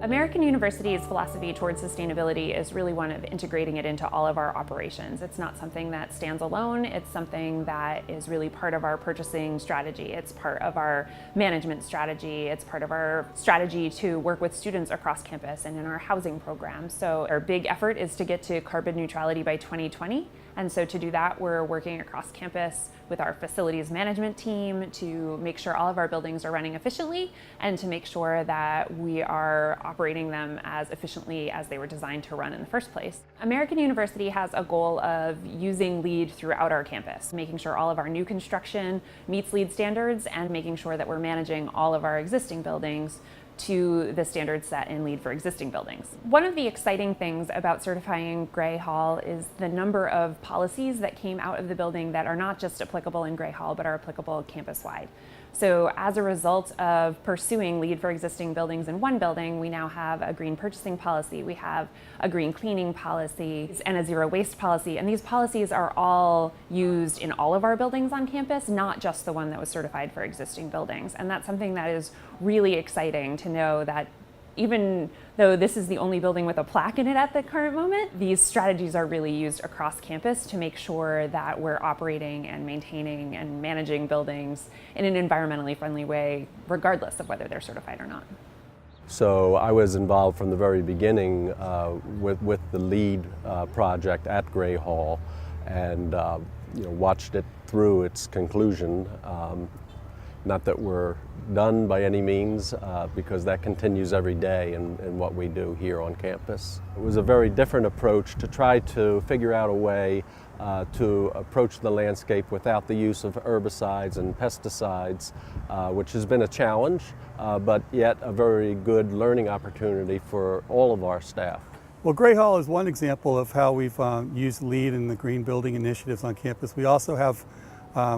American University's philosophy towards sustainability is really one of integrating it into all of our operations. It's not something that stands alone, it's something that is really part of our purchasing strategy, it's part of our management strategy, it's part of our strategy to work with students across campus and in our housing program. So our big effort is to get to carbon neutrality by 2020. And so to do that, we're working across campus with our facilities management team to make sure all of our buildings are running efficiently and to make sure that we are operating them as efficiently as they were designed to run in the first place. American University has a goal of using LEED throughout our campus, making sure all of our new construction meets LEED standards and making sure that we're managing all of our existing buildings to the standards set in LEED for existing buildings. One of the exciting things about certifying Gray Hall is the number of policies that came out of the building that are not just applicable in Gray Hall, but are applicable campus-wide. So as a result of pursuing LEED for existing buildings in one building, we now have a green purchasing policy, we have a green cleaning policy, and a zero waste policy. And these policies are all used in all of our buildings on campus, not just the one that was certified for existing buildings. And that's something that is really exciting to know that even though this is the only building with a plaque in it at the current moment, these strategies are really used across campus to make sure that we're operating and maintaining and managing buildings in an environmentally friendly way, regardless of whether they're certified or not. So I was involved from the very beginning with the LEED project at Gray Hall and watched it through its conclusion. Not that we're done by any means, because that continues every day in what we do here on campus. It was a very different approach to try to figure out a way to approach the landscape without the use of herbicides and pesticides, which has been a challenge, but yet a very good learning opportunity for all of our staff. Well, Gray Hall is one example of how we've used LEED in the green building initiatives on campus. We also have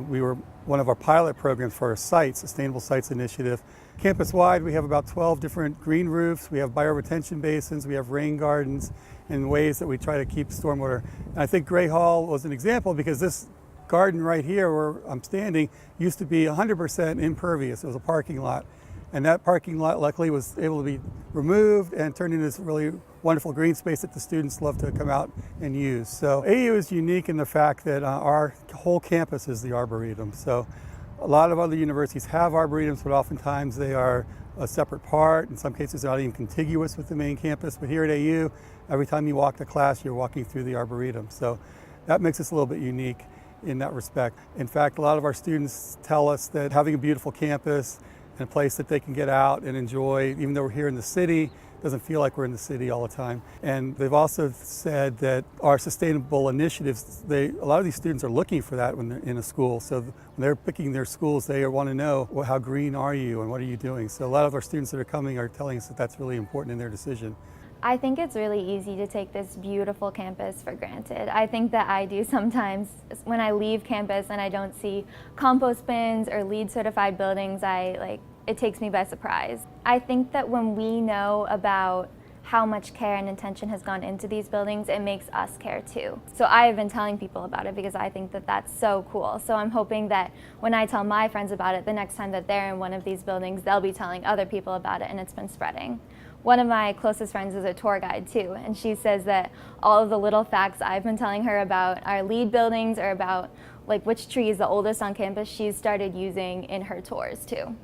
we were one of our pilot programs for our sites, Sustainable Sites Initiative. Campus-wide, we have about 12 different green roofs, we have bioretention basins, we have rain gardens, and ways that we try to keep stormwater. And I think Gray Hall was an example because this garden right here where I'm standing used to be 100% impervious. It was a parking lot. And that parking lot luckily was able to be removed and turned into this really wonderful green space that the students love to come out and use. So AU is unique in the fact that our whole campus is the Arboretum. So a lot of other universities have Arboretums, but oftentimes they are a separate part. In some cases, they're not even contiguous with the main campus. But here at AU, every time you walk to class, you're walking through the Arboretum. So that makes us a little bit unique in that respect. In fact, a lot of our students tell us that having a beautiful campus and a place that they can get out and enjoy, even though we're here in the city, doesn't feel like we're in the city all the time. And they've also said that our sustainable initiatives, a lot of these students are looking for that when they're in a school. So when they're picking their schools, they want to know, well, how green are you and what are you doing? So a lot of our students that are coming are telling us that that's really important in their decision. I think it's really easy to take this beautiful campus for granted. I think that I do sometimes when I leave campus and I don't see compost bins or LEED certified buildings, it takes me by surprise. I think that when we know about how much care and attention has gone into these buildings, it makes us care too. So I have been telling people about it because I think that that's so cool. So I'm hoping that when I tell my friends about it, the next time that they're in one of these buildings, they'll be telling other people about it, and it's been spreading. One of my closest friends is a tour guide too, and she says that all of the little facts I've been telling her about our LEED buildings or about which tree is the oldest on campus, she's started using in her tours too.